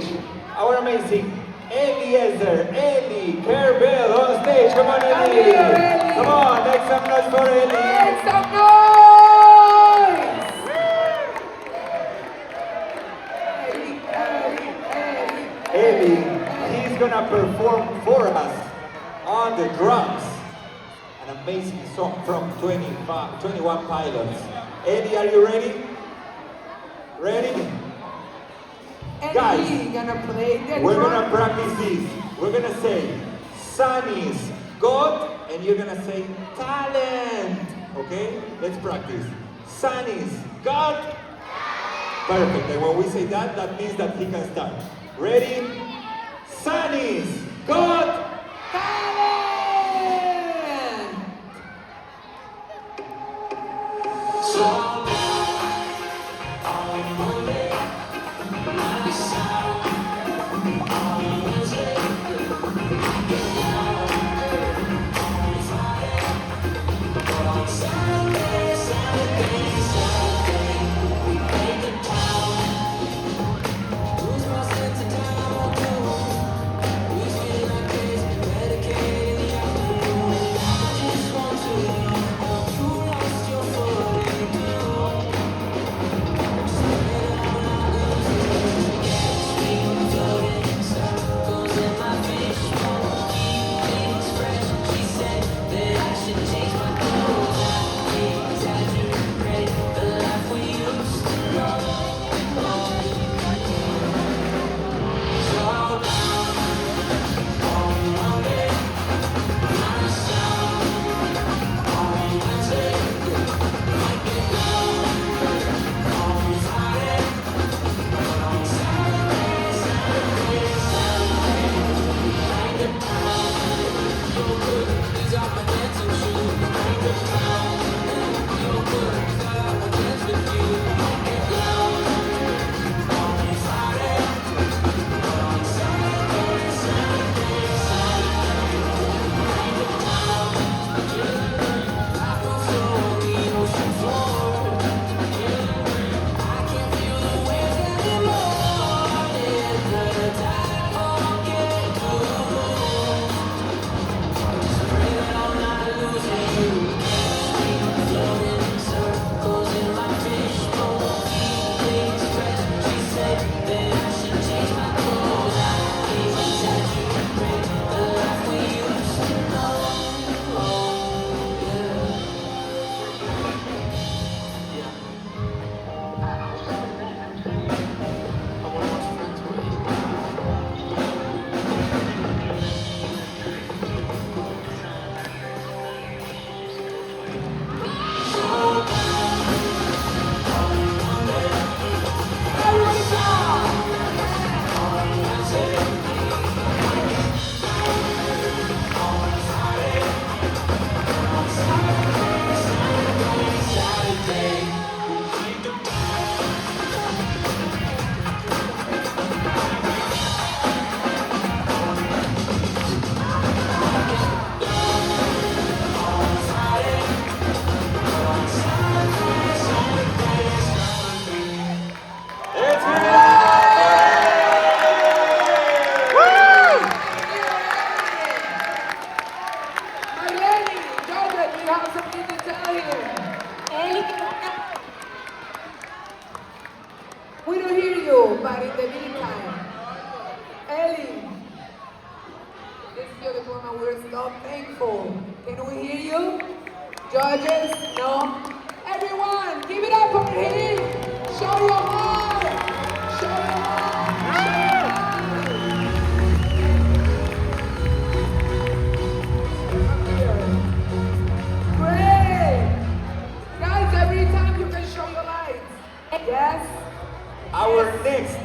stage, our amazing Eliezer, Eli Kerbel on stage. Come on, Eli. Come on, make some noise for Eli. Make some noise! Eli, he's gonna perform for us on the drums. An amazing song from 21 Pilots. Eli, are you ready? Ready? And Guys, he's gonna play the we're drum. gonna practice this. We're gonna say, Sun is God, and you're gonna say, talent. Okay? Let's practice. Sun is God. Perfect. And when we say that, that means that he can start. Ready? Sun is God. Talent! Marlene, Jordan, you have something to tell him. We don't hear you, but in the meantime, Ellie, this is your diploma. We're so thankful. Can we hear you? Judges, no? Everyone, give it up for him. Show your